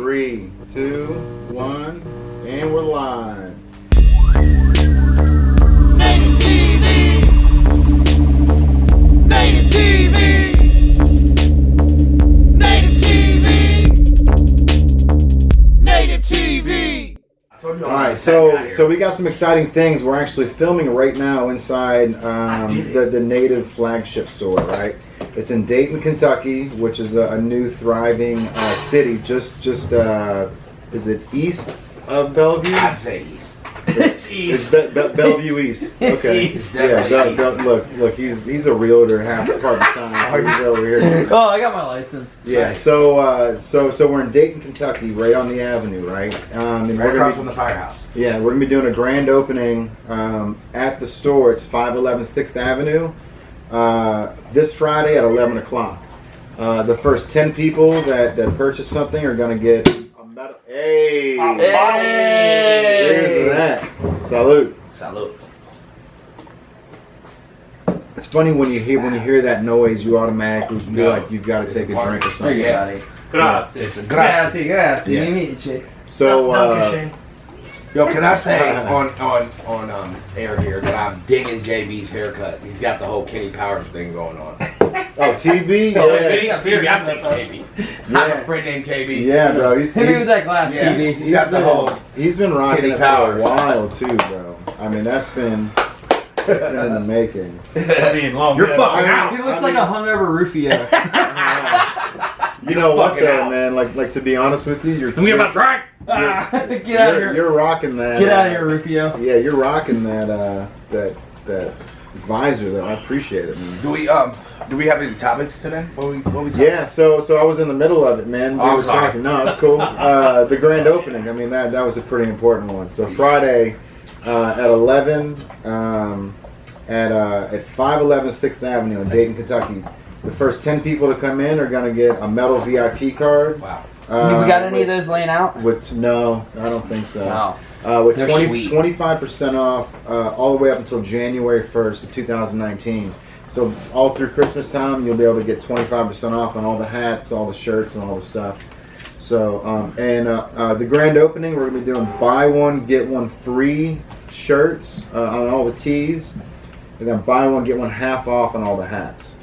3, 2, 1, and we're live. Native TV. Native TV. Native TV. Native TV. All right, so we got some exciting things. We're actually filming right now inside the Native flagship store, right? It's in Dayton, Kentucky, which is a new thriving city. Just is it east of Bellevue? I'd say east. It's east. Bellevue East. It's Okay. east. Yeah. Definitely Look. He's a realtor half the part of the time. So he's over here. Oh, I got my license. Yeah. So we're in Dayton, Kentucky, right on the avenue, right? And Right across from the firehouse. Yeah, we're gonna be doing a grand opening at the store. It's 511 6th Avenue this Friday at 11 o'clock. The first 10 people that purchase something are gonna get a medal. Hey! Cheers to that. Salute. Salute. It's funny when you hear that noise, you automatically feel like you've got to take a drink or something. Yeah. Grazie. Grazie. Yeah. Amici. So Yo, can I say on air here that I'm digging JB's haircut? He's got the whole Kenny Powers thing going on. oh, TB, yeah. I have a friend named KB. Yeah, bro. Hit me with that glass, Yeah. TV. He got the whole. He's been rocking Kenny it for Powers. a while too, bro. I mean, that's been in the making. You're fucking out. He looks like a hungover Rufio. You know what fucking though, out. man? Like to be honest with you, Get out of here. You're rocking that. Get out of here, Rufio. Yeah, you're rocking that visor though. I appreciate it, man. Do we have any topics today? What we talking? Yeah, so I was in the middle of it, man. We Oh, I'm were sorry. talking. No, it's cool. The grand opening. I mean, that was a pretty important one. So Friday at 11 at 511 6th Avenue in Dayton, Kentucky. The first 10 people to come in are gonna get a metal VIP card. Wow. We got any of those laying out? No, I don't think so. No. With They're 25% off all the way up until January 1st of 2019. So all through Christmas time, you'll be able to get 25% off on all the hats, all the shirts, and all the stuff. So, the grand opening, we're going to be doing buy one, get one free shirts on all the tees. And then buy one, get one half off on all the hats.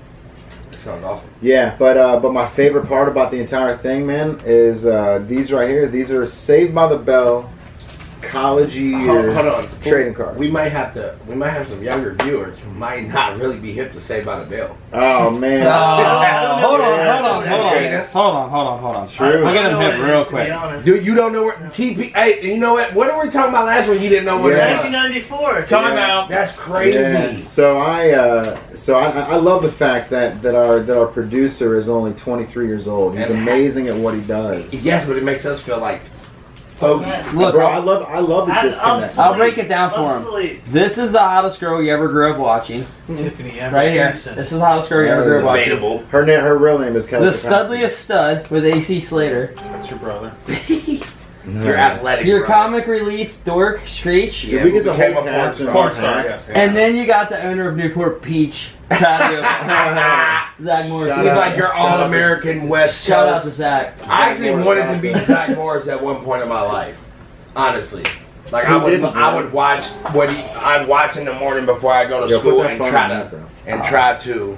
Sounds awesome. Yeah, but my favorite part about the entire thing, man, is these right here. These are Saved by the Bell college year Hold on. trading cards. We might have some younger viewers who might not really be hip to Saved by the Bell. Oh man, Hold on. It's true. I'll get him hip real quick. Dude, you don't know where TP? Hey, you know what? What were we talking about last week? You didn't know what it was. 1994. Time out. That's crazy. Yeah. So I love the fact that our producer is only 23 years old. He's And- amazing at what he does. Yes, but it makes us feel like fogies. Look, Bro, I love the That's disconnect. obsolete. I'll break it down for him. Obsolete. This is the hottest girl you ever grew up watching. Tiffany Right here. This is the hottest girl you ever grew up watching. Debatable. Her real name is Kelly. The studliest stud with AC Slater. That's your brother. You're athletic. Your bro. comic relief dork, Screech. Did we get the became whole a cast in porn one star. pack? And then you got the owner of Newport Peach. Patio. Zach Morris. Shout He's out. like your all-American West Shout out to Coast. Zach. I actually Morris wanted to Costa. be Zach Morris at one point in my life. Honestly. Like Who I would didn't, watch I'd watch in the morning before I go to Yo, put school that and phone try on to that, bro. try to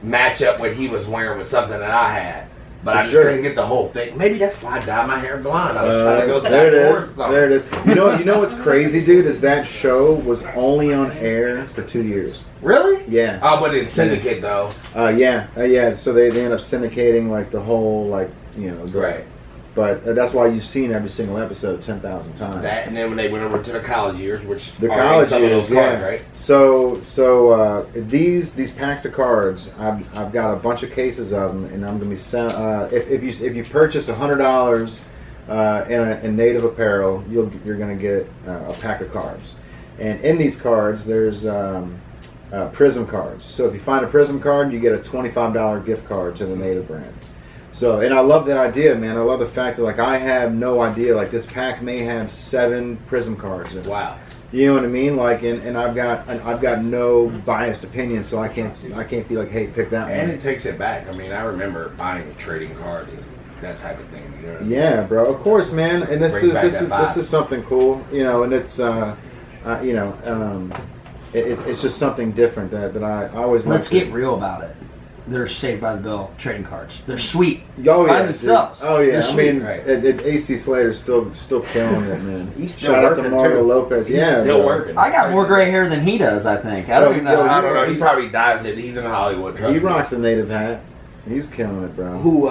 match up what he was wearing with something that I had. But For I just sure. couldn't get the whole thing. Maybe that's why I dyed my hair blonde. I was trying to go There it Zach is. Morris or something. There it is. You know what's crazy, dude? Is that show was only on air for 2 years. Really? Yeah. Oh, but it's syndicate though. Yeah. So they end up syndicating like the whole Right. But that's why you've seen every single episode 10,000 times. That and then when they went over to the college years, which The are in college some of years, those cards, yeah. right? So these packs of cards, I've got a bunch of cases of them, and I'm gonna be if you purchase $100 in native apparel, you're gonna get a pack of cards, and in these cards there's Prism cards. So if you find a Prism card, you get a $25 gift card to the native brand. So, and I love that idea, man. I love the fact that, like, I have no idea. Like, this pack may have 7 Prism cards in it. Wow. You know what I mean? Like, and I've got no biased opinion, so I can't be like, hey, pick that And one. it takes it back. I mean, I remember buying a trading card that type of thing. You know what I mean? Yeah, bro. Of course, man. And this Brings is back this that is vibe. this is something cool, you know. And it's it's just something different that I always. Let's like to- get real about it. They're Saved by the Bell trading cards. They're sweet. Oh by yeah, themselves. dude. Oh yeah. They're I sweet. mean, Right. AC Slater's still killing it, man. He's still Shout out to working, Mario too. Lopez. He's yeah, still bro. working. I got more gray hair than he does, I think. I Oh, don't even know. yo, I don't know. He probably dyes it. He's in Hollywood. trust He me. rocks a native hat. He's killing it, bro. Who?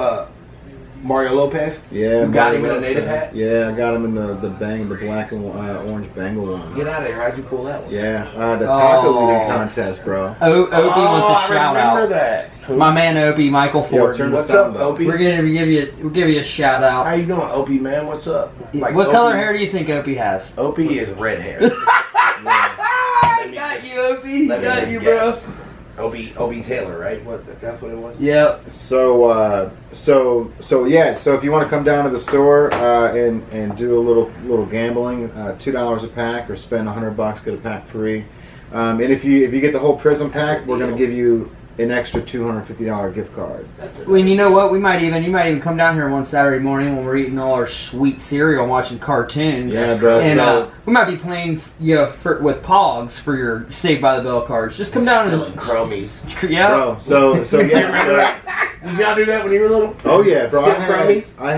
Mario Lopez. Yeah. You got Mario him in a Lopez. native hat? Yeah, I got him in the black and orange Bengal one. Get out of here! How'd you pull that one? Yeah, the taco Oh. eating contest, bro. Opie wants a shout I remember out. that. Who? My man Opie, Michael Ford. turn What's the sound up, up. Opie? We're gonna give you a shout How out. you doing, Opie, man? What's up? Like, What Opie- color hair do you think Opie has? Opie is red hair. I me got just- you, Opie. Let me Got just you, bro. guess. Opie Taylor, right? That's what it was. Yep. So yeah. So if you want to come down to the store and do a little gambling, $2 a pack, or spend $100, get a pack free. And if you get the whole Prism pack, we're gonna give you an extra $250 gift card. Well, and you know what? You might even come down here one Saturday morning when we're eating all our sweet cereal and watching cartoons. Yeah, bro. And So we might be playing with Pogs for your Saved by the Bell cards. Just come down Stealing and chromies. yeah. bro. So Remember yeah. that? Did y'all do that when you were little? Oh yeah, bro. Steal chromies? I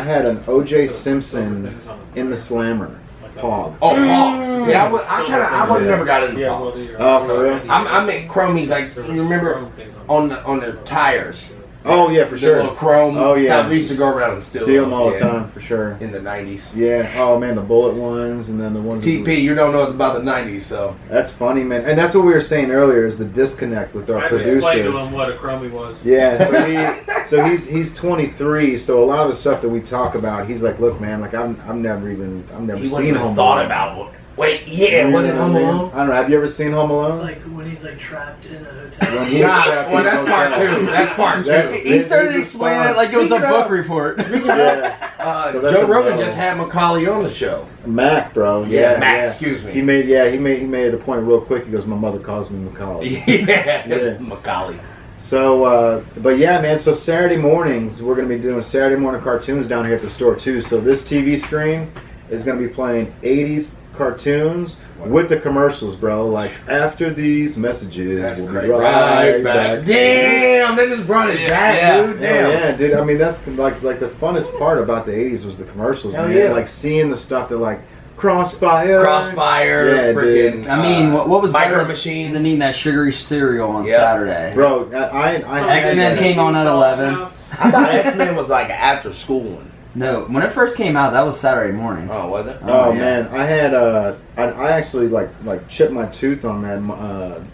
had an O.J. Simpson in the Slammer Pog. Oh, Pogs. See, I would have never got into Pogs. Oh, for real? I meant chromies. Like, you remember on their tires? Oh yeah, for The sure. little chrome. Oh, yeah. stuff. We used to go around and steal Steal them those, all the yeah, time, for sure. in the 90s. Yeah. Oh man, the bullet ones, and then the ones. with TP, you don't know about the 90s, so. That's funny, man. And that's what we were saying earlier, is the disconnect with our I had to explain to producer. him what a chromie was. Yeah, so he's 23. So a lot of the stuff that we talk about, he's like, look, man, like I've never You seen wouldn't even Home thought Alone. about it. Wait, yeah, was it Home Alone? I don't know. Have you ever seen Home Alone? Like when he's like trapped in a hotel. When he's Nah, trapped well, in that's a part hotel. two. That's part two. That's- He started his explaining it response- like it was a Speaking book of- report. Yeah. So that's Joe a Rogan no. just had Macaulay on the show. Mac, bro. Yeah, Yeah, Mac, excuse me. He made it a point real quick. He goes, my mother calls me Macaulay. Yeah, Macaulay. So, but yeah, man. So Saturday mornings, we're gonna be doing Saturday morning cartoons down here at the store too. So this TV screen is gonna be playing 80s cartoons with the commercials, bro. Like, after these messages, That's we'll great. be right back. Damn, they just brought it back, Yeah. dude. Hell Damn. yeah, dude. I mean, that's like the funnest part about the 80s was the commercials, Hell man. yeah. Like seeing the stuff that like Crossfire. Crossfire, Yeah, freaking. dude. I mean, what was Micro better Machines? than eating that sugary cereal on Yeah. Saturday? Bro, I X-Men came on at 11. I thought X-Men was like an after school one. No, when it first came out, that was Saturday morning. Oh, was it? Oh yeah. man, I had I actually like chipped my tooth on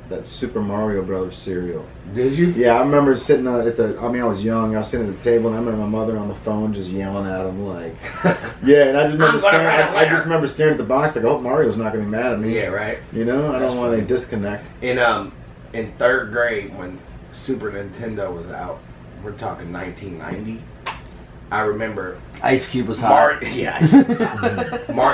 that Super Mario Brothers cereal. Did you? Yeah, I remember sitting at the. I mean, I was young. I was sitting at the table, and I remember my mother on the phone just yelling at him like, "Yeah." And I just remember I just remember staring at the box like, "I hope Mario's not gonna be mad at me." Yeah, right. You know, I That's don't want any funny. disconnect. In third grade when Super Nintendo was out, we're talking 1990. I remember Ice Cube was hot.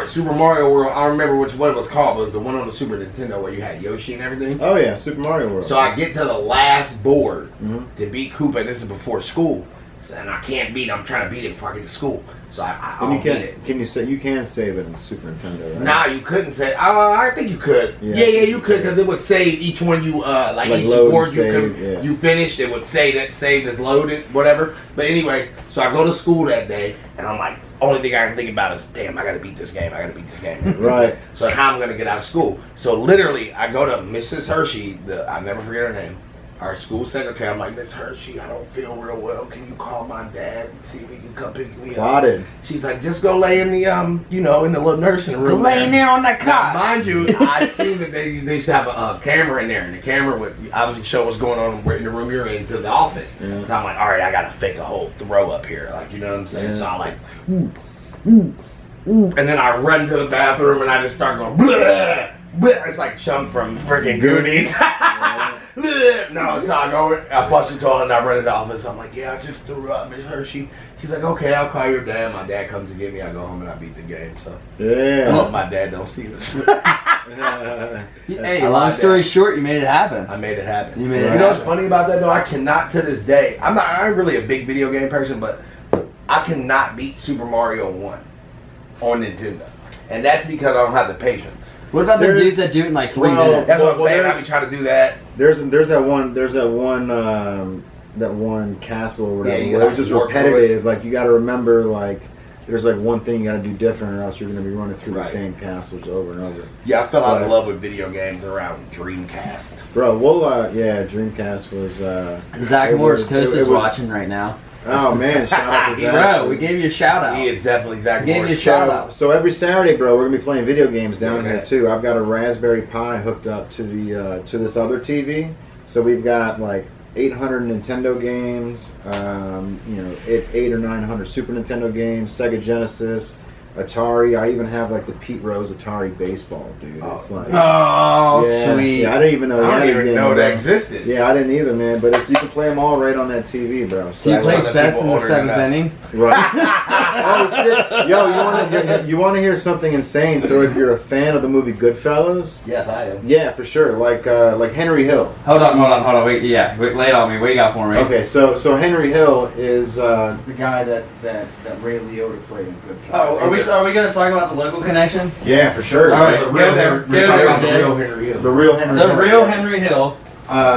Super Mario World. I remember what it was called. It was the one on the Super Nintendo where you had Yoshi and everything. Oh yeah, Super Mario World. So I get to the last board Mhm. to beat Koopa, and this is before school. So, and I can't beat him. I'm trying to beat it before I get to school. So I and you don't beat can it. can you say you can save it in Super Nintendo, right? Nah, you couldn't say. I think you could. Yeah. Yeah, you could, because it would save each one you like each load and board save, yeah. you finished. It would say that saved as loaded, whatever. But anyways, so I go to school that day, and I'm like, only thing I can think about is, damn, I gotta beat this game. I gotta beat this game. Right. So how I'm gonna get out of school? So literally, I go to Mrs. Hershey. I'll never forget her name. Our school secretary. I'm like, Miss Hershey, I don't feel real well. Can you call my dad and see if he can come pick me up? Plotted. She's like, just go lay in the in the little nursing room. Go lay in there on that Now, cot. mind you, I seen that they used to have a camera in there, and the camera would obviously show what's going on in the room you're in to the office. Yeah. So I'm like, all right, I gotta fake a whole throw up here, like, you know what I'm saying? Yeah. So I like, and then I run to the bathroom and I just start going, blah, blah. It's like Chum from freaking Goonies. No, so I flush the toilet and I run to the office. I'm like, yeah, I just threw up, Miss Hershey. She's like, okay, I'll call your dad. My dad comes to get me. I go home and I beat the game. So I Yeah. hope my dad don't see this. Hey, I long like story that. short, you made it happen. I made it happen. You made it You know what's happen. funny about that though? I cannot to this day. I'm not really a big video game person, but I cannot beat Super Mario 1 on Nintendo, and that's because I don't have the patience. What about the There's- dudes that do it in like 3 well, minutes? That's what I'm Well, saying. I there's- be trying to do that. There's that one castle or whatever. Yeah, you where it was gotta just work through repetitive. Like you got to remember, like there's like one thing you got to do different, or else you're going to be running through Right. the same castles over and over. Yeah, I fell out of Right. love with video games around Dreamcast. Bro, well, yeah, Dreamcast was. Zach it Morris was- Coast it is was- watching right now. Oh man, shout out to Zach. Bro, we gave you a shout out. He is definitely Zach Gave you a Morris. shout So, out. so every Saturday, bro, we're gonna be playing video games down Okay. here too. I've got a Raspberry Pi hooked up to the to this other TV, so we've got like 800 Nintendo games, 8 or 900 Super Nintendo games, Sega Genesis, Atari. I even have like the Pete Rose Atari baseball, dude. It's like, Oh, yeah, sweet. yeah, I didn't even know. I he had don't a even game, know bro. that existed. Yeah, I didn't either, man. But you can play them all right on that TV, bro. So you That's place why the bets in people the older than 7th us. inning? Right. Oh shit! Yo, you want to hear something insane? So if you're a fan of the movie Goodfellas, Yes, I am. yeah, for sure. Like Henry Hill. Hold on. Wait, lay it on me. What you got for me? Okay, so Henry Hill is the guy that Ray Liotta played in Goodfellas. Oh, are we going to talk about the local connection? Yeah, for sure. All right, The go real there, Henry- we're go talking there, about the Jay. real Henry Hill. The real Henry. The Hill. real Henry Hill.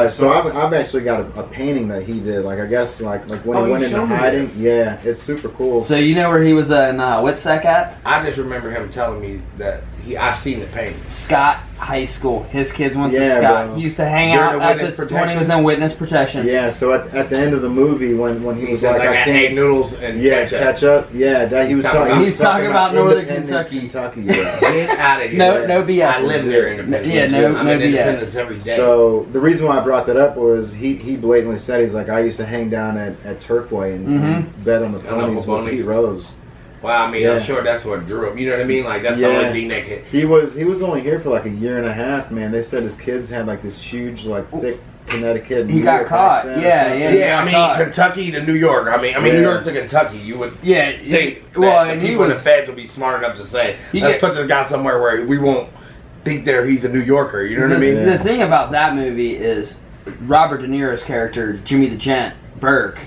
So I've actually got a painting that he did. Like I guess like when Oh, he you went into showed me hiding. this. Yeah, it's super cool. So you know where he was in Whitsec at? I just remember him telling me that I've seen the painting. Scott High School. His kids went to Yeah, Scott. bro. He used to hang During out the at witness when he protection? was in witness protection. Yeah, so at the end of the movie when he He was said like, I I can't. ate noodles and Yeah, ketchup. ketchup. Yeah, that he was He's talking talking. about- He's talking about Northern Independence, Kentucky. Yeah. Get out of here. No BS. I live near Independence. Yeah, no- I'm no in BS. Independence every day. So the reason why I brought that up was he blatantly said he's like I used to hang down at Turfway and bet on the ponies with ponies. Pete Rose. Well, I mean, Yeah. I'm sure that's what drew him. You know what I mean? Like that's the Yeah. only thing that could. He was only here for like a year and a half, man. They said his kids had like this huge like thick Connecticut. He New got York caught. accent or Yeah, something. yeah. Yeah, I mean, God. Kentucky to New York. I mean, Yeah. New York to Kentucky. You would Yeah. think Well, that and the he people in was. the feds would be smart enough to say, You let's get- put this guy somewhere where we won't think he's a New Yorker. You know what I mean? The thing about that movie is Robert De Niro's character, Jimmy the Gent Burke,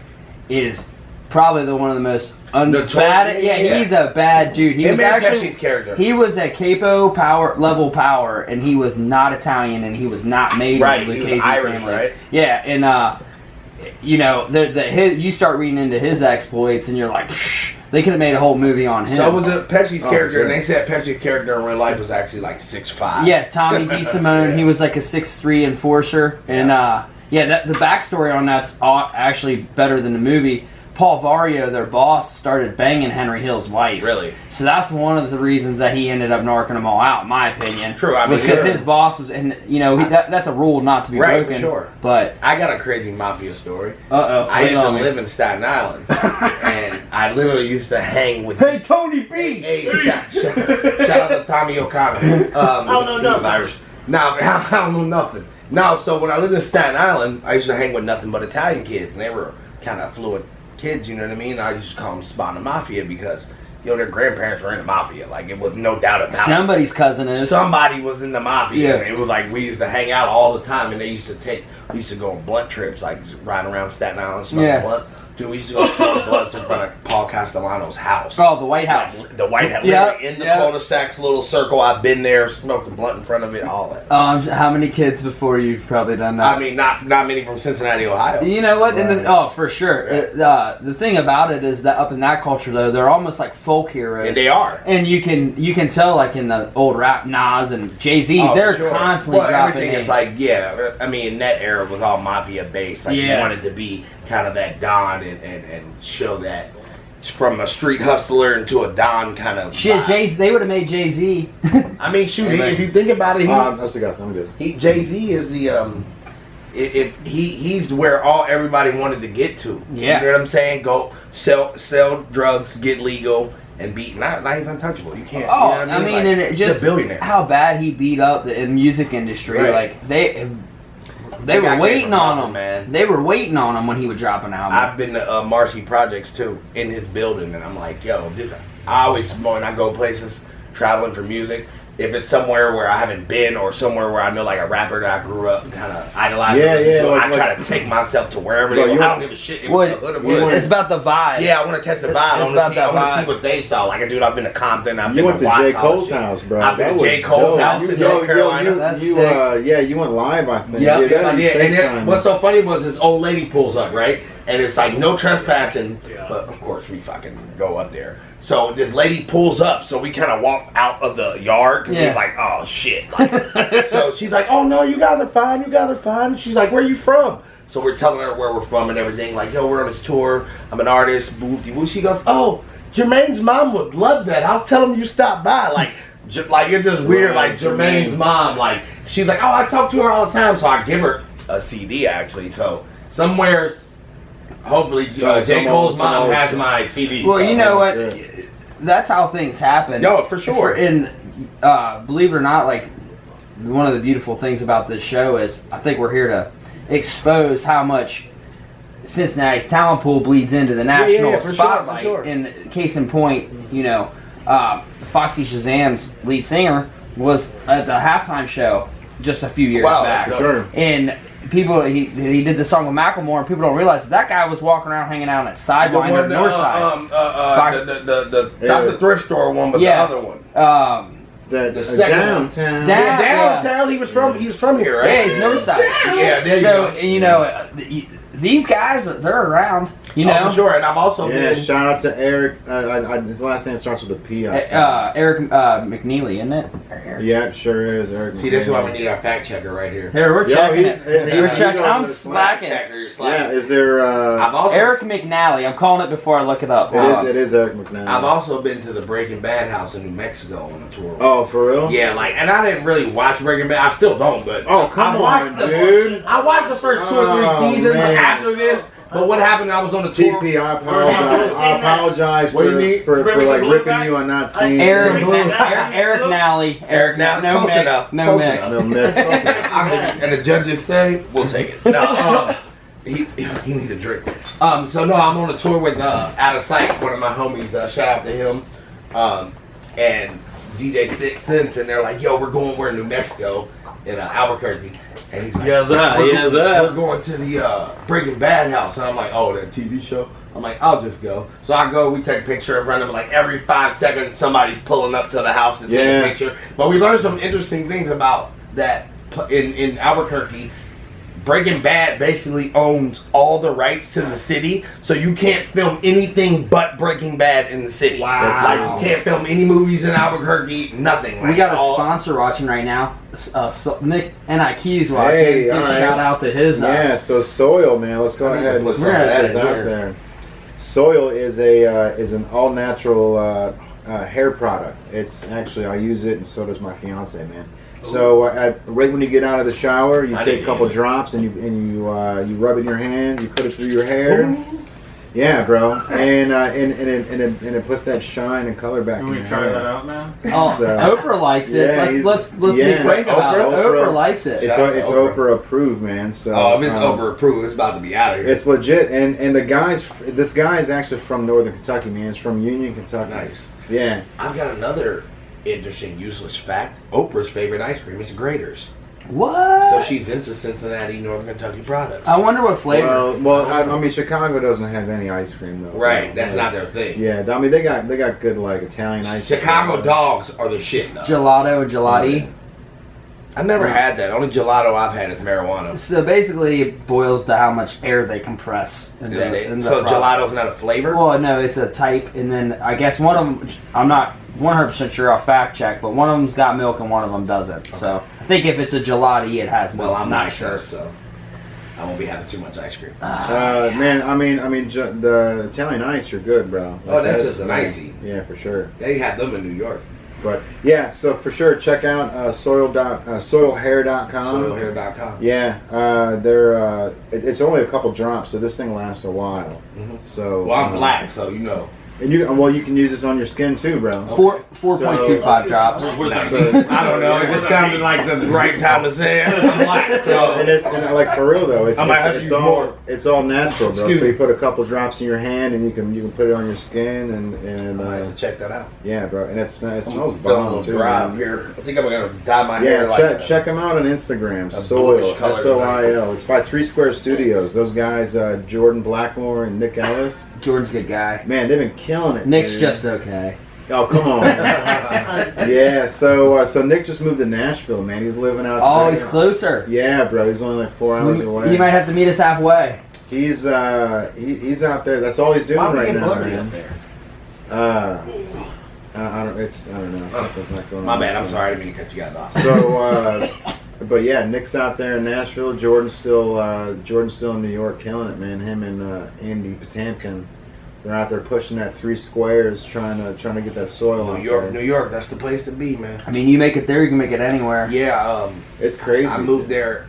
is probably one of the most Notorious- bad. Yeah, yeah. he's a bad dude. He Him was and actually Pesci's character. he was a capo level power, and he was not Italian, and he was not made Right, in the he was Lucchese Irish, family. right? Yeah, and you start reading into his exploits, and you're like, Psh, they could have made a whole movie on him. So was it Pesci's Oh, character, sure. and they said Pesci's character in real life was actually like 6'5". Yeah, Tommy DeSimone. Yeah. He was like a 6'3" enforcer, and the backstory on that's actually better than the movie. Paul Vario, their boss, started banging Henry Hill's wife. Really? So that's one of the reasons that he ended up narking them all out, in my opinion. True, I mean, was because sure. his boss was, and that's a rule not to be Right, for broken. sure. But I got a crazy mafia story. lay I it used to on me. live in Staten Island, and I literally used to hang with. Hey, Tony B. Hey, shout out to Tommy O'Connor. don't know he was nothing. Irish. No, I don't know nothing. No, so when I lived in Staten Island, I used to hang with nothing but Italian kids, and they were kind of affluent kids, you know what I mean? I used to call them Spana Mafia because, their grandparents were in the Mafia. Like, it was no doubt about it. Somebody's cousin is. Somebody was in the Mafia. Yeah. And it was like, we used to hang out all the time, and we used to go on blunt trips, like riding around Staten Island smoking Yeah. blunts. Dude, we used to go smoke blunts in front of Paul Castellano's house. Oh, the White House. The White House. Yeah, Literally in the yeah. cul-de-sac's little circle. I've been there, smoked a blunt in front of it, all that. How many kids before you've probably done that? I mean, not many from Cincinnati, Ohio. You know what? Right. Oh, for sure. The thing about it is that up in that culture, though, they're almost like folk heroes. And they are. And you can tell, like in the old rap, Nas and Jay-Z, Oh, they're for sure. constantly well, dropping everything names. is like, yeah. I mean, in that era was all mafia based. Like, Yeah. you wanted to be kind of that Don and show that from a street hustler into a Don kind of Shit, vibe. they would have made Jay-Z. I mean, shoot, Hey, man. if you think about it, That's the guy. I'm good. Jay-Z is the he's where everybody wanted to get to. Yeah. You know what I'm saying? Go sell drugs, get legal, and beat. Now he's untouchable. You can't. Oh, you know what I mean, Like, and it just he's a billionaire. how bad he beat up the music industry. Right. Like they They were got waiting paper on nothing, him. man. They were waiting on him when he would drop an album. I've been to Marcy Projects too, in his building, and I'm like, yo, this. I always when I go places traveling for music, if it's somewhere where I haven't been or somewhere where I know like a rapper that I grew up kind of idolizing, Yeah, yeah, I like- try to take myself to wherever Bro, they you go. I want- don't give a shit if Well, it's the hood of you hood. want- It's about the vibe. Yeah, I want to catch the vibe. I It's want about to that see vibe. what they saw. Like, dude, I've been to Compton. I've You been went to White J. College. Cole's house, bro. I've been That to J. was Cole's dope. house in You- North Carolina. That's you, sick. yeah, you went live, I think. Yeah, that I and did. And then FaceTime. what's so funny was this old lady pulls up, right? And it's like no trespassing, Yeah. but of course we fucking go up there. So this lady pulls up, so we kind of walk out of the yard. And Yeah. we're like, oh shit. Like, so she's like, oh no, you guys are fine, you guys are fine. She's like, where you from? So we're telling her where we're from and everything. Like, yo, we're on this tour. I'm an artist. Boo-de-woo. She goes, oh, Jermaine's mom would love that. I'll tell him you stopped by. Like it's just weird. Right, Like Jermaine's Jermaine. mom. Like she's like, oh, I talk to her all the time. So I give her a CD actually. So somewhere, hopefully, So, J. some Cole's old- mom some old has shit. my CD. Well, so. you know what? shit. That's how things happen. No, for sure. And believe it or not, like one of the beautiful things about this show is I think we're here to expose how much Cincinnati's talent pool bleeds into the national yeah, for sure, spotlight. for sure. And case in point, Foxy Shazam's lead singer was at the halftime show just a few years Wow, back. that's Sure. And people, he did the song with Macklemore, and people don't realize that guy was walking around hanging out at The Sidewinder one, Northside. not the thrift store one, but Yeah. the other one. That the second one. downtown. Down- Yeah, downtown. He was from here, right? Yeah, he's Northside. Yeah, there So, you go. these guys, they're around, you know. Oh, for sure. And I've also Yeah, been. shout out to Eric. His last name starts with a P. I think. Eric McNeely, isn't it? Yeah, it sure is. Eric. See, this is why we need our fact checker right here. Here, we're Yo, checking he's- it. he's- We're he's checking. on I'm the slacking. Checker, you're Yeah, slacking. is there? I've also Eric McNally. I'm calling it before I look it up. It is Eric McNally. I've also been to the Breaking Bad house in New Mexico on a tour. Oh, for real? Yeah, like, and I didn't really watch Breaking Bad. I still don't, but Oh, come I watched on, the, dude. I watched the first 2 or 3 Oh, seasons man. after this. But what happened? I was on the tour. TP, I apologize. I apologize What do you for, need? for, Bring for me like some ripping blue you on not I seeing see Eric, Blue. Eric Nally. Eric Nally. No Close Mick. enough. No Close Mick. enough. No mix. And the judges say we'll take it. No, he needs a drink. So no, I'm on a tour with Out of Sight, one of my homies. Shout out to him. And DJ Six Sense, and they're like, "Yo, we're in New Mexico, in Albuquerque." And he's like, Yes, sir. we're, Yes, sir. we're going to the Breaking Bad house." And I'm like, "Oh, that TV show." I'm like, "I'll just go." So I go. We take a picture in front of him. Like every 5 seconds, somebody's pulling up to the house to take Yeah. a picture. But we learned some interesting things about that in Albuquerque. Breaking Bad basically owns all the rights to the city, so you can't film anything but Breaking Bad in the city. Wow. Like you can't film any movies in Albuquerque, nothing. We Like, got a all- sponsor watching right now. Nick NIQ's watching. Hey, Give a all right. shout out to his. Yeah, so Soil, man. Let's go I need to ahead and put put some of that this in out here. there. Soil is an all natural hair product. It's actually I use it, and so does my fiance, man. So right when you get out of the shower, you I take a didn't couple use it. drops and you rub in your hand. You put it through your hair. Yeah, bro, and it puts that shine and color back Can in we your try hair. that out now? Oh, So- Oprah likes it. Yeah, let's be yeah. frank about it. Oprah. Oprah likes it. It's Shout out to it's Oprah. Oprah approved, man. So Oh, if it's Oprah approved, it's about to be out of here. It's legit, and this guy is actually from Northern Kentucky, man. It's from Union, Kentucky. Nice. Yeah. I've got another interesting, useless fact. Oprah's favorite ice cream is Grater's. What? So she's into Cincinnati, Northern Kentucky products. I wonder what flavor. Well, I mean, Chicago doesn't have any ice cream though. Right, that's not their thing. Yeah, I mean they got good like Italian ice cream. Chicago dogs are the shit, though. Gelato and gelati. I've never had that. Only gelato I've had is marijuana. So basically, it boils to how much air they compress. In Is that the, it? in the So product. gelato's not a flavor? Well, no, it's a type, and then I guess one of them. I'm not 100% sure. I'll fact check, but one of them's got milk and one of them doesn't. So I think if it's a gelati, it has milk. Well, I'm not sure. sure, so I won't be having too much ice cream. Man, I mean, the Italian ice, you're good, bro. Oh, that's just an icy. Yeah, for sure. They have them in New York. But yeah, so for sure, check out soilhair.com. Soilhair.com. Yeah, it's only a couple drops, so this thing lasts a while. Mhm. So Well, I'm black, so you know. And you can use this on your skin too, bro. 4.25 drops. What does that So- mean? I don't know. It just sounded like the right time to say it. I'm black, so. And like for real though, I might have to use more. it's all natural, bro. Excuse So me. you put a couple drops in your hand, and you can put it on your skin, and I might have to check that out. yeah, bro. And it smells I'm feeling a bomb little too. dry Man. here. I think I'm gonna dye my hair Yeah, like check them out on Instagram. a Soil, bluish color SOIL. It's by 3 Square Studios. Those guys, Jordan Blackmore and Nick Ellis. Jordan's a good guy. Man, they've been killing it. Nick's dude. just okay. Oh, come on. Yeah, so Nick just moved to Nashville, man. He's living out Oh, there. he's closer. Yeah, bro. He's only like 4 hours away. He might have to meet us halfway. He's he's out there. That's all he's doing Why are we right getting now, blurry up man. there? I don't know. Something's not going My on. bad. I'm sorry. I didn't mean to cut you guys off. So, but yeah, Nick's out there in Nashville. Jordan's still in New York, killing it, man. Him and Andy Potamkin, they're out there pushing that 3 Squares, trying to get that soil out New York, there. New York. That's the place to be, man. I mean, you make it there, you can make it anywhere. Yeah. It's crazy. I moved there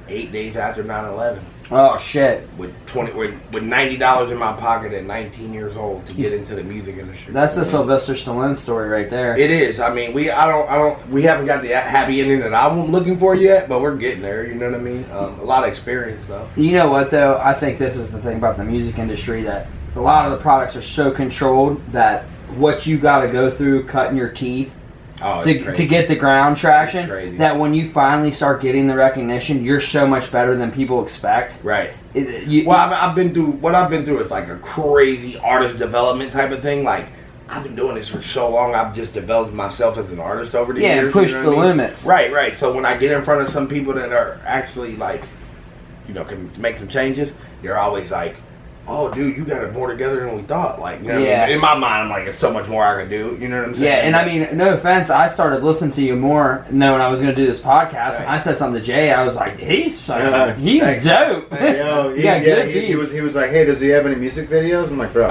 8 days after 9/11 Oh, shit. with $90 in my pocket at 19 years old to get into the music industry. That's the Sylvester Stallone story right there. It is. I mean, we haven't got the happy ending that I'm looking for yet, but we're getting there. You know what I mean? A lot of experience though. You know what, though? I think this is the thing about the music industry, that a lot of the products are so controlled that what you got to go through cutting your teeth Oh, to get the ground traction, It's crazy. that when you finally start getting the recognition, you're so much better than people expect. Right. Well, I've been through what I've been through is like a crazy artist development type of thing. Like I've been doing this for so long, I've just developed myself as an artist over the years. push you know the what I mean? limits. Right. So when I get in front of some people that are actually like, can make some changes, you're always like, oh, dude, you got it more together than we thought. Like, you know what I mean? In my mind, I'm like, there's so much more I can do. You know what I'm saying? Yeah, and I mean, no offense, I started listening to you more knowing I was going to do this podcast, and I said something to Jay. I was like, he's dope. Yo, You got good he beats. was like, hey, does he have any music videos? I'm like, bro.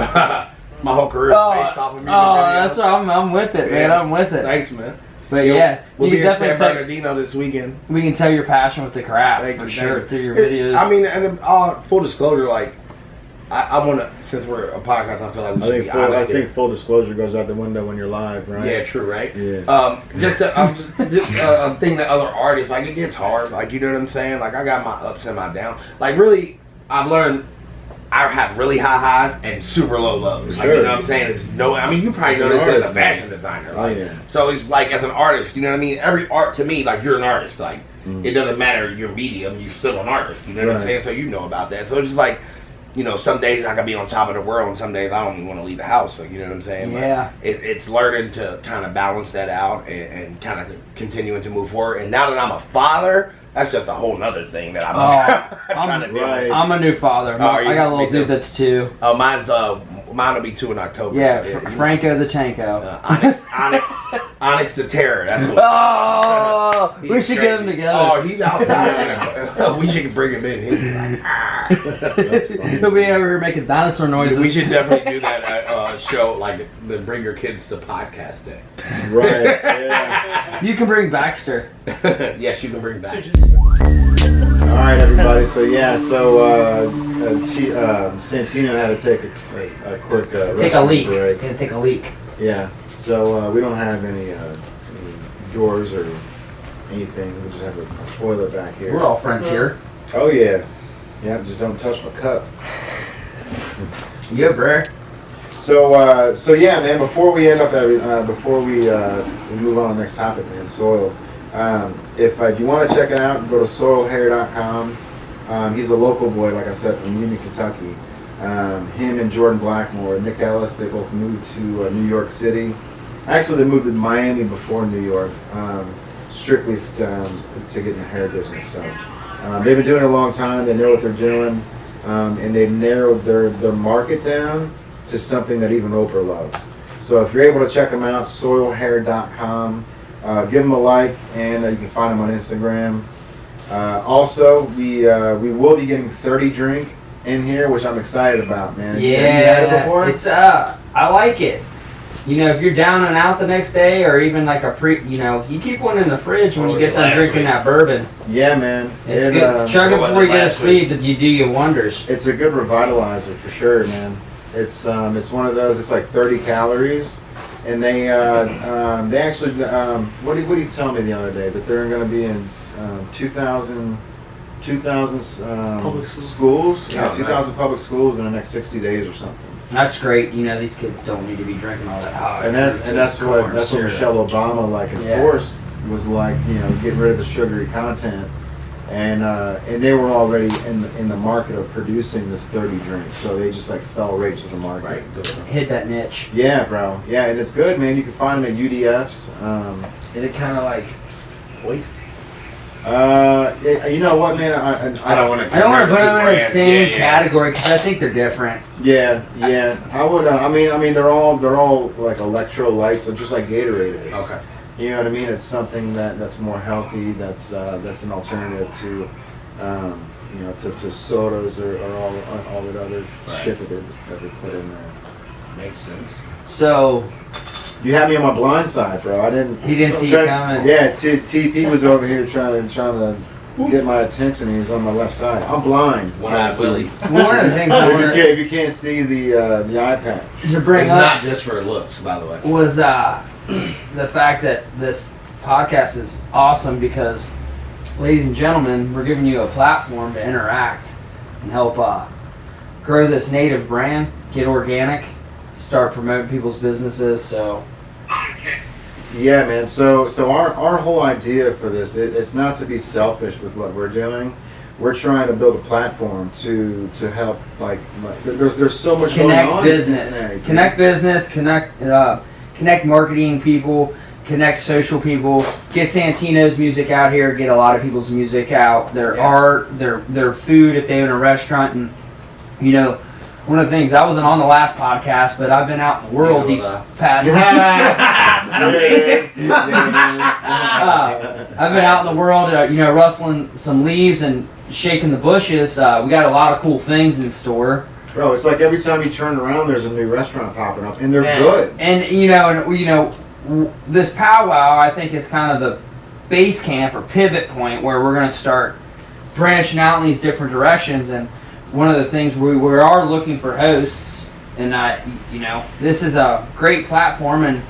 My whole career is based off of music videos. That's what I'm with it, man. Yeah. I'm with it. Thanks, man. But Yo, yeah, we'll you be can in San definitely Bernardino this weekend. we can tell your passion with the craft Thank for you, sure thank you. through your videos. I mean, and full disclosure, like, I want to, since we're a podcast, I feel like we should be honest I here. think full disclosure goes out the window when you're live, right? Yeah, true, right? Yeah. Just a thing that other artists, like, it gets hard. Like, you know what I'm saying? Like, I got my ups and my downs. Like, really, I've learned I have really high highs and super low lows. Like, Sure. you know what I'm saying? It's I mean, you probably As know an this as a artist, man. fashion designer. Oh, Like, yeah. so it's like, as an artist, you know what I mean? Every art to me, like, you're an artist. Like, it doesn't matter your medium, you're still an artist. You know what I'm Right. saying? So you know about that. So it's just like, some days I can be on top of the world, and some days I don't even want to leave the house. Like, you know what I'm saying? But Yeah. it's learning to kind of balance that out and kind of continuing to move forward. And now that I'm a father, that's just a whole nother thing that I'm trying to do. right. I'm a new father. Oh, are you? I got a Me little too. dude that's 2. Oh, mine will be 2 in October. Yeah, so, Fr- you know. Franco the Tanko. Onyx the Terror. That's what. Oh, we He's should crazy. get him together. Oh, he's outside. We should bring him in. He'll be like, ah. He'll be over here making dinosaur noises. We should definitely do that show, like the Bring Your Kids to Podcast Day. Right. Yeah. You can bring Baxter. Yes, you can bring back. All right, everybody. So Santino had to take a quick Take a restroom leak. break. Gonna take a leak. Yeah. So we don't have any doors or anything. We just have a toilet back here. We're all friends here. Oh yeah. Yeah. Just don't touch my cup. Yeah, bro. So yeah, man. Before we end up, before we move on to the next topic, man, soil. If you want to check it out, go to soilhair.com. He's a local boy, like I said, from Union, Kentucky. Him and Jordan Blackmore, Nick Ellis, they both moved to New York City. Actually, they moved to Miami before New York, strictly to get in the hair business. So they've been doing it a long time. They know what they're doing, and they've narrowed their market down to something that even Oprah loves. So if you're able to check them out, soilhair.com. Give them a like, and you can find them on Instagram. Also, we will be getting 30 drink in here, which I'm excited about, man. Have you had it before? It's I like it. You know, if you're down and out the next day, or even like you keep one in the fridge when you get done drinking that bourbon. Yeah, man. It's It, good. Chug it what was before it you go to last sleep. You do you wonders. It's a good revitalizer for sure, man. It's one of those. It's like 30 calories, and they actually what did he tell me the other day that they're going to be in 2,000 Public schools. Oh, Yeah, nice. 2,000 public schools in the next 60 days or something. That's great. You know, these kids don't need to be drinking all that hot. And that's what Michelle Obama like enforced was like, you know, getting rid of the sugary content, and they were already in the market of producing this 30 drink, so they just like fell right to the market. Right. Hit that niche. Yeah, bro. Yeah, and it's good, man. You can find them at UDFs. And it kind of like poison. You know what, man? I don't want to. I don't want to put them in the same category because I think they're different. Yeah. I would. I mean, they're all like electrolytes, so just like Gatorade is. Okay. You know what I mean? It's something that's more healthy. That's an alternative to, you know, to sodas or all that other shit that they put in there. Makes sense. So You had me on my blind side, bro. I didn't. He didn't see you coming. Yeah, TP was over here trying to get my attention. And he's on my left side. I'm blind. One eye Willie. one of the things I wanted If you can't see the iPad. to bring It's up not just for looks, by the way. was the fact that this podcast is awesome because, ladies and gentlemen, we're giving you a platform to interact and help grow this native brand, get organic, start promoting people's businesses. So Yeah, man. So our whole idea for this, it's not to be selfish with what we're doing. We're trying to build a platform to help. Like there's so much going connect on business, in Cincinnati. connect marketing people, connect social people, get Santino's music out here, get a lot of people's music out, their Yes. art, their food if they own a restaurant. And you know, one of the things, I wasn't on the last podcast, but I've been out in the world these past I've been out in the world, you know, rustling some leaves and shaking the bushes. We got a lot of cool things in store. Bro, it's like every time you turn around, there's a new restaurant popping up, and they're Man. good. And this powwow, I think, is kind of the base camp or pivot point where we're going to start branching out in these different directions. And one of the things we are looking for hosts, and this is a great platform. And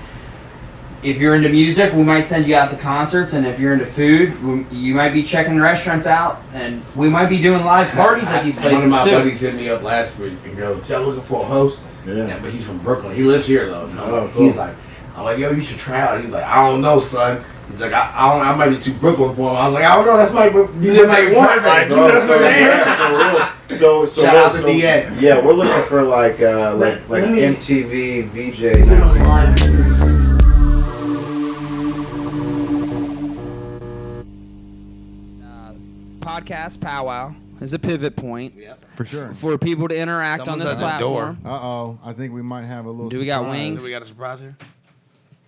if you're into music, we might send you out to concerts, and if you're into food, you might be checking restaurants out, and we might be doing live parties at these places One of my too. buddies hit me up last week and goes, "Y'all looking for a host?" Yeah. But he's from Brooklyn. He lives here though. Oh, cool. He's like, I'm like, "Yo, you should try out." He's like, "I don't know, son." He's like, I might be too Brooklyn for him." I was like, "I don't know. That's might be like one." Like, you know what I'm saying? Yeah, for real. So Shout out to DA. Yeah, we're looking for like MTV VJ. We don't live. Podcast powwow is a pivot point For sure. for people to interact Someone's on this at the door. platform. I think we might have a little. Do we got surprise. wings? We got a surprise here.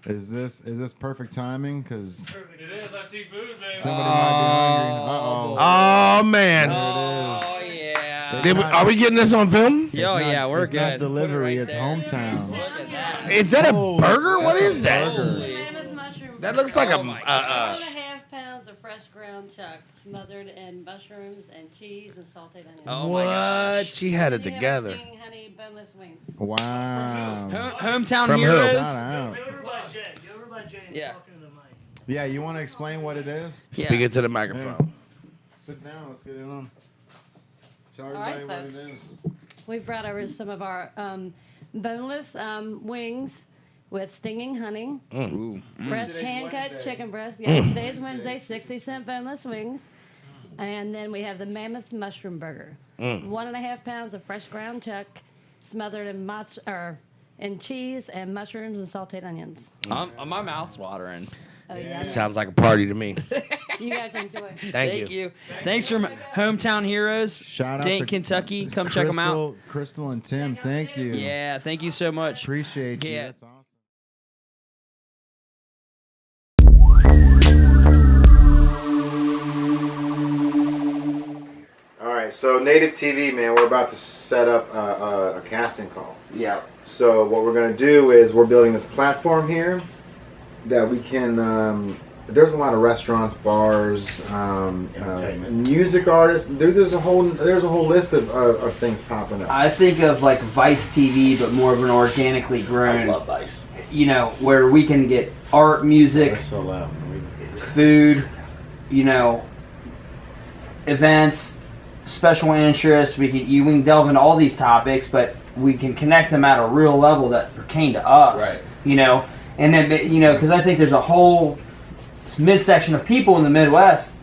Is this perfect timing? Because Perfect. It is. I see food, baby. somebody might be hungry. Uh-oh. Oh man, Oh yeah. It's not- are we getting this on film? It's not- we're it's not good. delivery. Put it right It's there. hometown. Look at that. Is that a Oh, burger? What that's is a that? burger. Mammoth mushroom That burger. looks like Oh my One gosh. and a half pounds of fresh ground chuck smothered in mushrooms and cheese and salted onions. Oh what? my gosh. She had it And you have together. stinging honey boneless wings. Wow. Hometown From who? heroes. Shout out. Go over by Jay. Go over by Jay and Yeah. talk into the mic. Yeah, you want to explain what it is? Yeah. Speak it to the microphone. Sit down. Let's get it on. Tell right, everybody what it folks. is. We've brought over some of our boneless wings with stinging honey, Ooh. fresh Today's hand-cut Wednesday. chicken breast. Yeah, today's Wednesday, 60-cent boneless wings. And then we have the Mammoth Mushroom Burger. 1.5 pounds of fresh ground chuck smothered in cheese and mushrooms and sauteed onions. My mouth's watering. Oh, yeah. Sounds like a party to me. You guys enjoy. Thank you. Thanks from Hometown Heroes. Shout out Dayton, to Kentucky. Come check them out. Crystal and Tim, thank you. Yeah, thank you so much. Appreciate you. Yeah. That's awesome. All right, so Native TV, man, we're about to set up a casting call. Yeah. So what we're going to do is we're building this platform here that we can there's a lot of restaurants, bars, music artists. There's a whole list of things popping up. I think of like Vice TV, but more of an organically I grown. love Vice. You know, where we can get art, music, That's so loud. food, you know, events, special interests. We can delve into all these topics, but we can connect them at a real level that pertain to us. Right. You know, and then because I think there's a whole midsection of people in the Midwest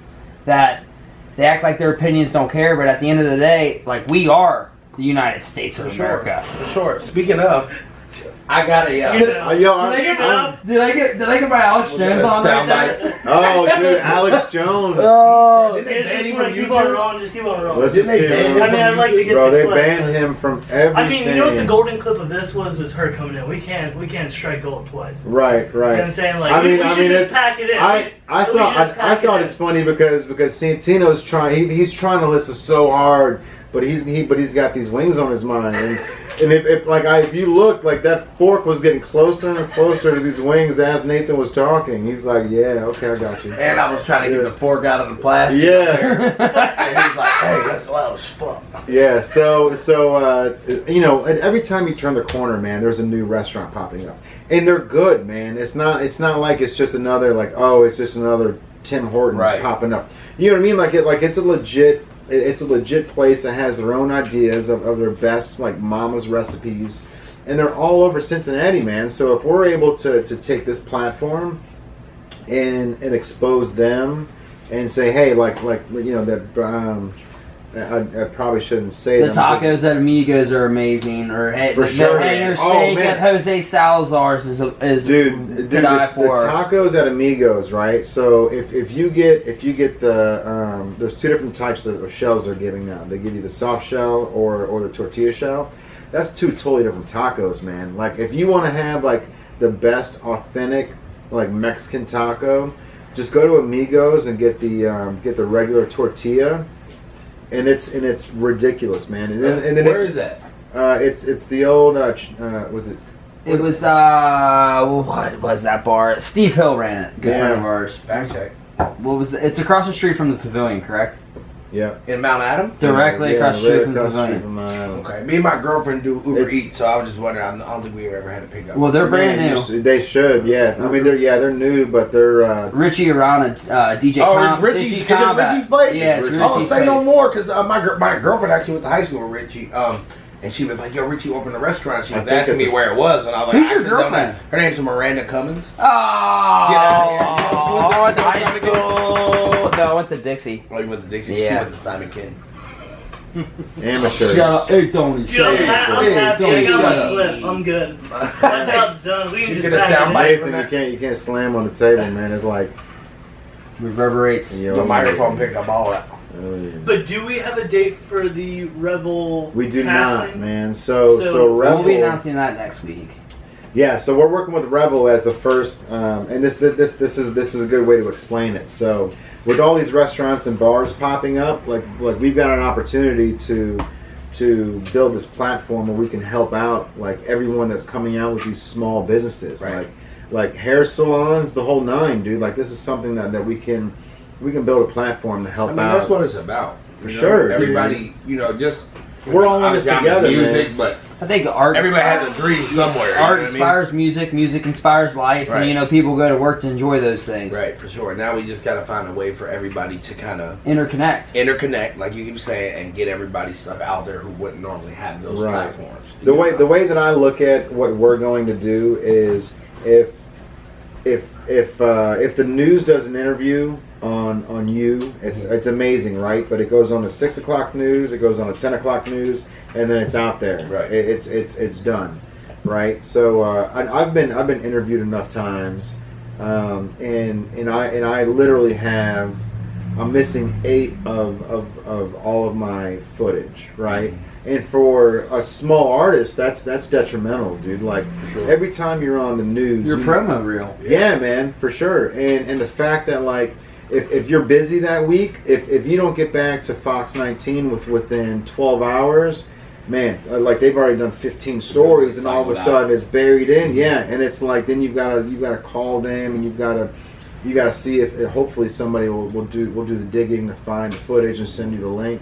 that they act like their opinions don't care, but at the end of the day, like, we are the United States of America. For sure. Speaking of, I got a. Did I get my Alex Jones on right there? Oh, dude, Alex Jones. Oh, Didn't they Yeah, ban just him wanna from keep on YouTube? rolling, just keep on rolling. Let's just Didn't they keep ban it. I mean, I'd like to get Bro, the they clip. banned him from everything. I mean, you know what the golden clip of this was her coming in. We can't strike gold twice. Right, You know what I'm right. saying? Like, I mean, we I should mean, just it's, pack it in. I We just I pack it thought in. it's funny because Santino's trying. He's trying to listen so hard, but he's got these wings on his mind. And if you look, like, that fork was getting closer and closer to these wings as Nathan was talking. He's like, yeah, okay, I got you. And I was trying to get the fork out of the plastic. Yeah. And he's like, hey, that's loud as fuck. Yeah, so you know, and every time you turn the corner, man, there's a new restaurant popping up, and they're good, man. It's not like it's just another, like, oh, it's just another Tim Hortons Right. popping up. You know what I mean? Like it's a legit place that has their own ideas of their best, like, mama's recipes, and they're all over Cincinnati, man. So if we're able to take this platform and expose them and say, hey, like you know, that I probably shouldn't say the them, tacos at Amigos are amazing, or For sure. the hanger Oh, steak man. at Jose Salazar's is dude, to die the for. tacos at Amigos, right? So if you get the there's two different types of shells they're giving now. They give you the soft shell or the tortilla shell. That's two totally different tacos, man. Like, if you want to have, like, the best authentic, like, Mexican taco, just go to Amigos and get the regular tortilla, and it's ridiculous, man. And then Where is that? it's the old was it? It was what was that bar? Steve Hill ran it. Good friend of ours. Back check. What was it's across the street from the Pavilion, correct? Yeah. In Mount Adam? Directly across the street from the Pavilion. Okay. Me and my girlfriend do Uber It's- Eats, so I was just wondering. I don't think we ever had to pick up. Well, they're brand Man, new. They should, yeah. I mean, they're new, but they're Richie Arana, DJ. Oh, it's Richie's. Is it Combat. Richie's place? Yeah, it's Richie's. Oh, Richie's say no place. more, because my girlfriend actually went to high school with Richie. And she was like, "Yo, Richie opened a restaurant." She I was think asking it's me a- where it was, and I was like, Who's I your actually don't know. girlfriend? Her name's Miranda Cummins. Oh, Get out of here. I went to high school. No, I went to Dixie. Oh, you went to Dixie. Yeah. She went to Simon King. amateurs. Shut up. Hey, Tony. Dude, I'm Hey, happy. I Tony, got shut my up. clip. I'm good. My job's done. We You can get just a pack sound it bite. in. Nathan, you can't slam on the table, man. It's like Reverberates. yo, The microphone picked up all that. oh, yeah. But do we have a date for the Revel We do casting? not, man. So So- Revel. We'll be announcing that next week. Yeah, so we're working with Revel as the first, and this is a good way to explain it. So with all these restaurants and bars popping up, like we've got an opportunity to build this platform where we can help out, like, everyone that's coming out with these small businesses, Right. like hair salons, the whole nine, dude. Like, this is something that we can build a platform to help I mean, out. that's what it's about. For You know, sure, Everybody, just We're all in this obviously I'm together, music, man. but I think art. everybody has a dream somewhere. you know Art what I mean? inspires music. Music inspires life, Right. and people go to work to enjoy those things. Right, for sure. Now we just got to find a way for everybody to kind of Interconnect. interconnect, like you keep saying, and get everybody's stuff out there who wouldn't normally have those Right. platforms. The way that I look at what we're going to do is if the news does an interview on you, it's amazing, right? But it goes on the 6 o'clock news, it goes on the 10 o'clock news, and then it's out there. Right. It's done, right? So I've been interviewed enough times, and I literally have. I'm missing 8 of all of my footage, right? And for a small artist, that's detrimental, dude. Like, every time you're on the news, Your you- promo reel. yeah, man, for sure. And the fact that, like, if you're busy that week, if you don't get back to Fox 19 within 12 hours, man, like, they've already done 15 stories, and all of a Cycled out. sudden it's buried in. Yeah, and it's like then you've got to call them, and you've got to you got to see if hopefully somebody will do the digging to find the footage and send you the link.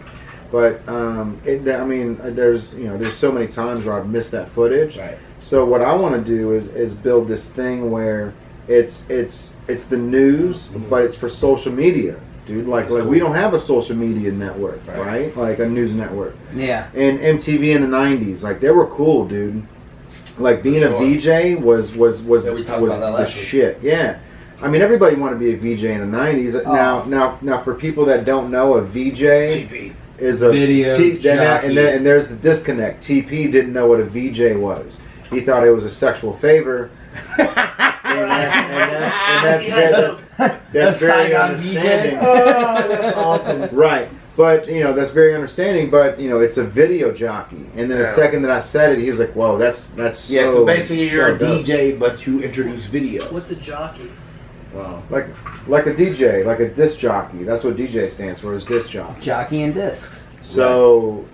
But there's so many times where I've missed that footage. Right. So what I want to do is build this thing where it's the news, but it's for social media, dude. Like we don't have a social media network, right? Like a news network. Yeah. And MTV in the '90s, like they were cool, dude. Like being a VJ was we talked about that the last week. shit. Yeah. I mean, everybody wanted to be a VJ in the '90s. Now, for people that don't know, a VJ TV. is a Video jockey. and there's the disconnect. TP didn't know what a VJ was. He thought it was a sexual favor. That's very Saigon understanding. VJ. Oh, that's awesome. Right. But, that's very understanding, but, it's a video jockey. And then the second that I said it, he was like, whoa, that's Yeah, so so basically you're a dope. DJ, but you introduce video. What's a jockey? Wow. Like a DJ, like a disc jockey. That's what DJ stands for, is disc jockey. Jockey and discs. So,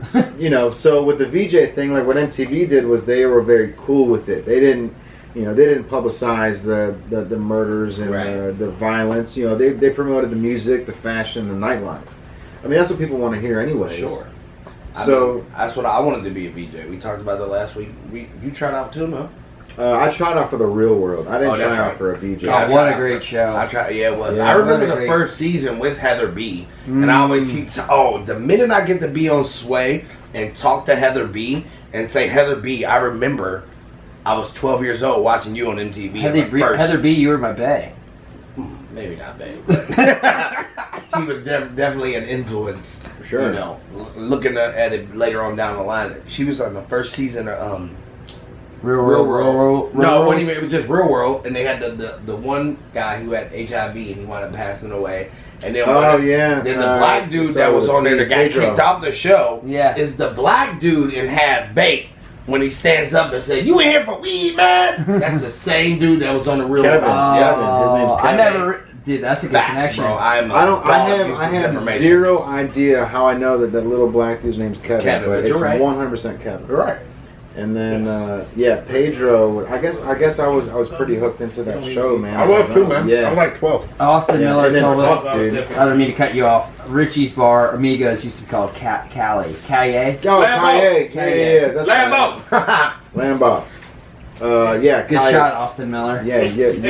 so with the VJ thing, like what MTV did was they were very cool with it. They didn't publicize the murders and the violence. They promoted the music, the fashion, the nightlife. I mean, that's what people want to hear anyways. Sure. So that's what I wanted to be a VJ. We talked about that last week. You tried out too, no? I tried out for the Real World. I didn't Oh, that's try out right. for a VJ. Yeah, I Oh, what tried a out great show. I tried. Yeah, it was. Yeah. I remember What a the great- first season with Heather B. And I always keep the minute I get to be on Sway and talk to Heather B. and say, Heather B, I remember I was 12 years old watching you on MTV. Heather B, you were my bae. Maybe not babe. She was definitely an influence. For sure. Looking at it later on down the line. She was on the first season of Real No, World. what do you mean? It was just Real World, and they had the one guy who had HIV and he wound up passing away. And then then the black dude that was on there that got Pedro. kicked off the show Yeah. is the black dude in Half Baked when he stands up and says, "You in here for weed, man?" That's the same dude that was on the Real Kevin. World. His name's I Kevin. never. Dude, that's a good Facts, connection. bro. I have zero idea how I know that little black dude's name's Kevin, but but it's you're right. 100% Kevin. Right. And then Pedro. I guess I was pretty hooked into that show, man. I was too, man. Yeah. I was like 12. Austin Yeah, Miller and then told us. Puff, dude. I don't mean to cut you off. Richie's Bar, Amigos used to be called Cali. Calle. Oh, Lambo. Kaye. Yeah, that's right. Lambo. Yeah, Good Kaye. shot, Austin Miller. Yeah.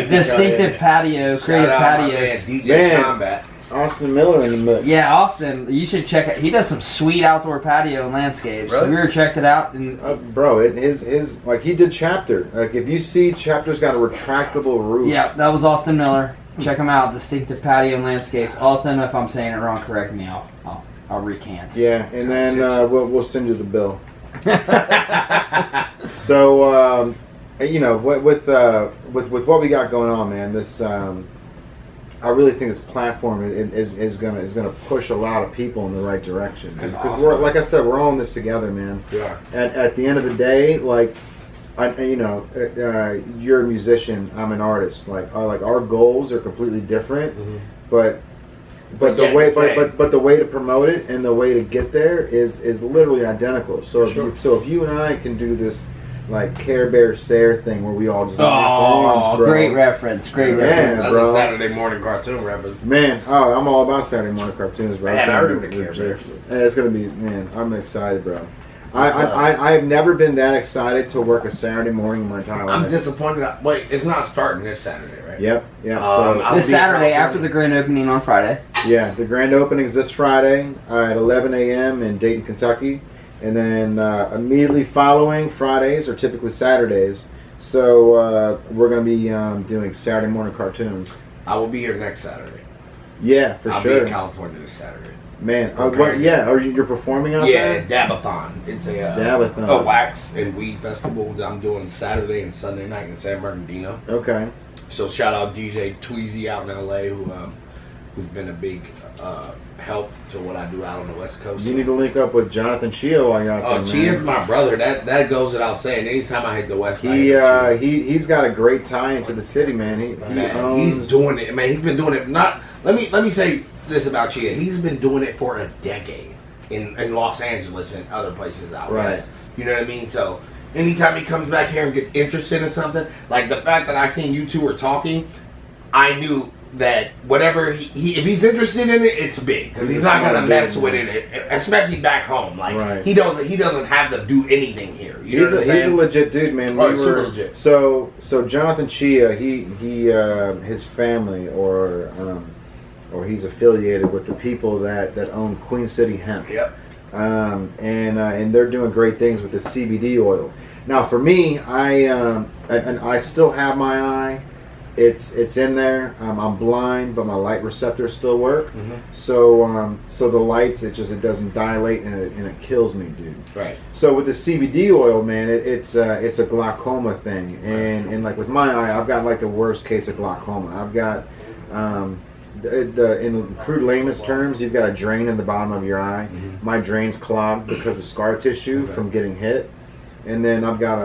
Distinctive patio, creative Shout out my man, patios. DJ Man. Combat. Austin Miller in the mix. Yeah, Austin, you should check it. He does some sweet outdoor patio and landscapes. Really? We were checked it out, and Bro, his like he did Chapter. Like if you see Chapter's got a retractable roof. yeah, that was Austin Miller. Check him out. Distinctive patio and landscapes. Austin, if I'm saying it wrong, correct me. I'll recant. Yeah, and then we'll send you the bill. So with what we got going on, man, this I really think this platform is gonna push a lot of people in the right direction. That's Because awesome. we're, like I said, we're all in this together, man. Yeah. At the end of the day, like, you're a musician, I'm an artist. Like our goals are completely different, but But the yet way the same. but the way to promote it and the way to get there is literally identical. So Sure. if you and I can do this like Care Bear stare thing where we all just lock arms, Oh, bro. great reference. Great Yeah. reference. That's bro. a Saturday morning cartoon reference. Man, I'm all about Saturday morning cartoons, bro. Man, It's I gonna remember be Care legit. Bears. It's gonna be, man. I'm excited, bro. I have never been that excited to work a Saturday morning in my entire I'm life. disappointed. Wait, it's not starting this Saturday, right? Yep. I'll This be Saturday in after the grand opening on Friday. Yeah, the grand opening's this Friday at 11 a.m. in Dayton, Kentucky. And then immediately following Fridays are typically Saturdays. So we're going to be doing Saturday morning cartoons. I will be here next Saturday. Yeah, for I'll sure. be in California this Saturday. Man, Preparing. are you're performing out Yeah, there? Dabathon. It's a Dabathon. a wax and weed festival that I'm doing Saturday and Sunday night in San Bernardino. Okay. So shout out DJ Tweezy out in LA who's been a big help to what I do out on the West Coast. You need to link up with Jonathan Chio while you're out Oh, there, Chi man. is my brother. That goes without saying. Anytime I hit the West, I He hit Chi. he's got a great tie into the city, man. He Man, owns. he's doing it. Man, he's been doing it. Let me say this about Chia. He's been doing it for a decade in Los Angeles and other places out Right. west. You know what I mean? So anytime he comes back here and gets interested in something, like the fact that I seen you two were talking, I knew that whatever if he's interested in it, it's big because He's he's a not smart gonna mess dude, with man. it, especially back home. Like Right. he doesn't have to do anything here. You know what I'm He's a saying? legit dude, man. Oh, he's super legit. So Jonathan Chia, he his family or he's affiliated with the people that own Queen City Hemp. Yep. And they're doing great things with the CBD oil. Now for me, I still have my eye. It's in there. I'm blind, but my light receptors still work. Mhm. So the lights, it doesn't dilate and it kills me, dude. Right. So with the CBD oil, man, it's a glaucoma thing, and like with my eye, I've got like the worst case of glaucoma. I've got in crude layman's terms, you've got a drain in the bottom of your eye. Mm-hmm. My drain's clogged because of scar tissue from getting hit, and then I've got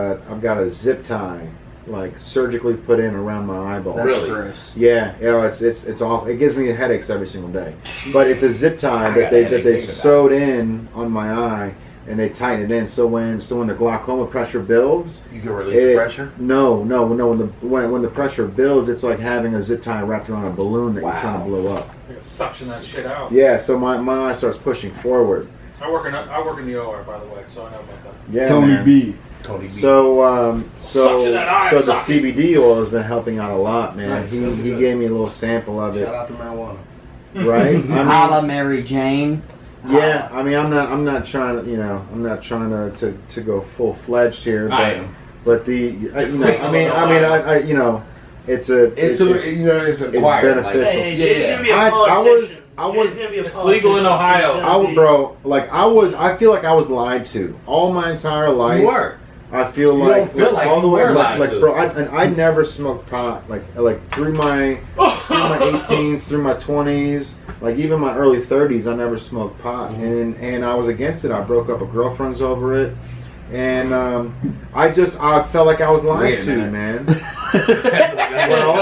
a zip tie like surgically put in around my eyeball. That's Really? gross. Yeah, it's awful. It gives me headaches every single day. But it's a zip tie I that got they headache thinking about sewed in on my eye and they tighten it in. So when the glaucoma pressure builds, You can release the pressure. No. When the pressure builds, it's like having a zip tie wrapped around a balloon that you're trying to blow up. Suction that shit out. Yeah, so my eye starts pushing forward. I work in the OR, by the way, so I know about that. Yeah, man. Tony B. So Suction that eye, so the suck it. CBD oil has been helping out a lot, man. Nice, He that's he good. gave me a little sample of it, Shout out to marijuana. right? I mean, Holla, Mary Jane. yeah, I mean, I'm not trying to go full fledged here, but I am. but it's acquired. beneficial. Hey, Yeah, Jay's yeah. gonna be a I politician. was- Jay's gonna be a It's legal in politician, Ohio. so he's gonna be- I feel like I was lied to all my entire life. You were. I feel You like don't feel like all the you way were lied like to. bro, I never smoked pot like through my 18s, through my 20s, like even my early 30s. I never smoked pot, Mm-hmm. and I was against it. I broke up with girlfriends over it, and I felt like I was lied Wait a to, minute. man. well,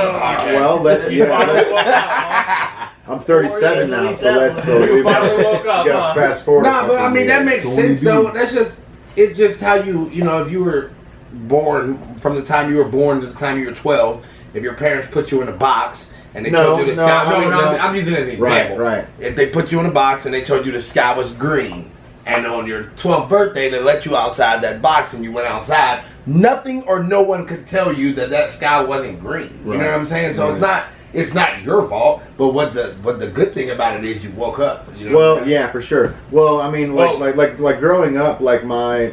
Well, let's You finally woke yeah. up, huh? I'm 37 now, so let's You we finally woke up, gotta huh? fast forward. a Nah, but couple I mean that years. makes sense though. It's just how you know if you were born from the time you were born to the time you were 12. If your parents put you in a box and they told you the sky, I'm using it as an example. Right. If they put you in a box and they told you the sky was green, and on your 12th birthday they let you outside that box and you went outside, nothing or no one could tell you that sky wasn't green. You know Right. what I'm saying? So it's not your fault. But what the good thing about it is you woke up. You know what I'm Well, saying? yeah, for sure. Well, I mean, Well- like growing up, like my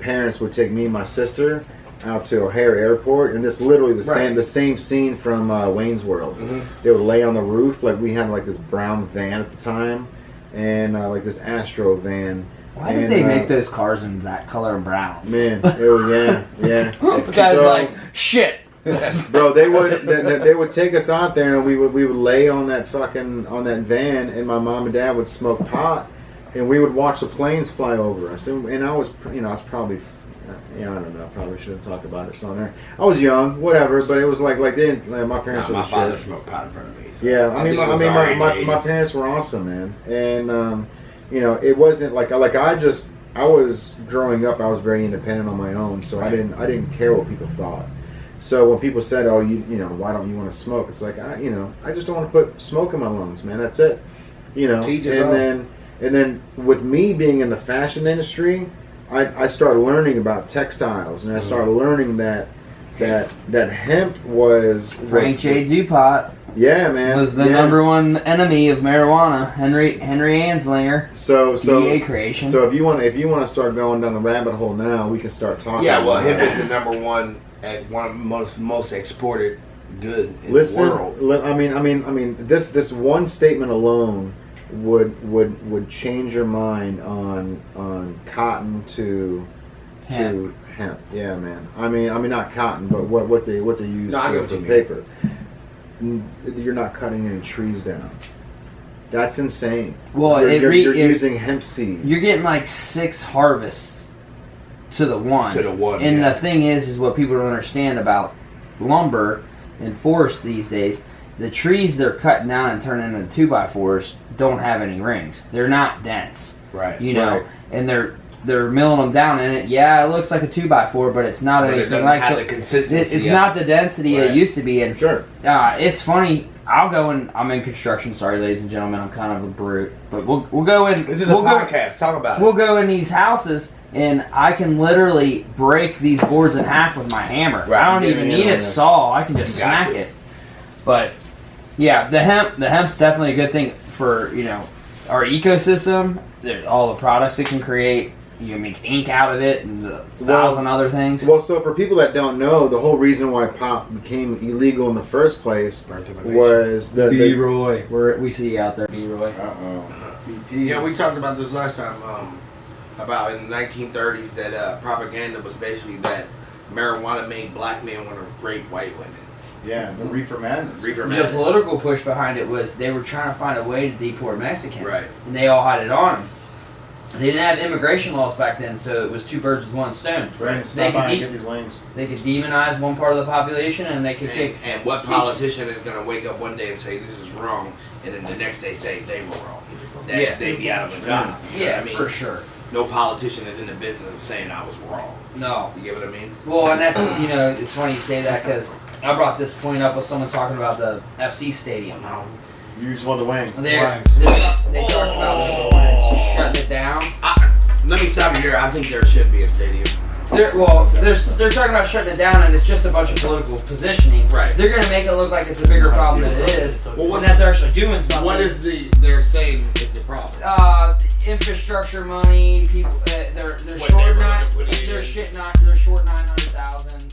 parents would take me and my sister out to O'Hare Airport, and this literally the same scene from Wayne's World. Mhm. They would lay on the roof, like we had like this brown van at the time, and like this Astro van. Why did And, they make those cars in that color and brown? Man, it was, yeah. Because So- like shit. Bro, they would take us out there, and we would lay on that van, and my mom and dad would smoke pot, and we would watch the planes fly over us. And I was I was probably, I don't know, probably shouldn't talk about it on there. I was young, whatever, but it was like they didn't. Like, my parents Nah, were my the father shit. smoked pot in front of me. So Yeah, I mean, think it was already in the my 80s. parents were awesome, man, and it wasn't like I was growing up. I was very independent on my own, so I didn't care what people thought. So when people said, "Oh, why don't you want to smoke?" It's like I just don't want to put smoke in my lungs, man. That's it, To each his own. And then with me being in the fashion industry, I started learning about textiles, and I started learning that hemp was Frank J. DuPont Yeah, man. was the yeah. number one enemy of marijuana. Henry Anslinger. So DA creation. So if you want to start going down the rabbit hole now, we can start talking. Yeah, well, about hemp it. is the number one of the most exported good in Listen, the world. I mean, this one statement alone would change your mind on cotton to hemp. Yeah, man. I mean not cotton, but what they use No, I for get what you mean. paper. You're not cutting any trees down. That's insane. Well, you're it- using hemp seeds. You're getting like 6 harvests to the one. To the one, And yeah. the thing is what people don't understand about lumber and forest these days. The trees they're cutting down and turning into 2x4s don't have any rings. They're not dense. Right. You know, Right. and they're they're milling them down in it. Yeah, it looks like a 2x4, but it's not But it anything doesn't like have the consistency. It's of not it. the density Right. it used to be. And Sure. it's funny. I'll go in. I'm in construction. Sorry, ladies and gentlemen. I'm kind of a brute, but we'll go in. This is a we'll go. podcast. Talk about We'll it. go in these houses, and I can literally break these boards in half with my hammer. Right, I don't yeah, even yeah, need yeah. a saw. I can just You got smack to. it. But yeah, the hemp's definitely a good thing for our ecosystem. There's all the products it can create. You can make ink out of it and a thousand other things. Well, so for people that don't know, the whole reason why pot became illegal in the first place Birth of a nation. was the B-Roy, we see you out there, B-Roy. Yeah, we talked about this last time. About in the 1930s that propaganda was basically that marijuana made black men want to rape white women. yeah, the reefer madness. Reefer The madness. political push behind it was they were trying to find a way to deport Mexicans, Right. and they all had it on them. They didn't have immigration laws back then, so it was two birds with one stone. Right. They Stop could by and de- get these wings. They could demonize one part of the population, and they could kick. And what politician is going to wake up one day and say this is wrong, and then the next day say they were wrong? Yeah. They'd be out of a job. You know Yeah, what I mean? for sure. No politician is in the business of saying I was wrong. No. You get what I mean? Well, and that's it's funny you say that because I brought this point up with someone talking about the FC stadium. You just want the wing. They talked about shutting it down. Let me stop you here. I think there should be a stadium. They're talking about shutting it down, and it's just a bunch of political positioning. Right. They're gonna make it look like it's a bigger problem than it is, Well, and what's that they're actually doing something. What is they're saying is the problem? Infrastructure money? People, they're What short neighborhood to put it in. they're short 900,000.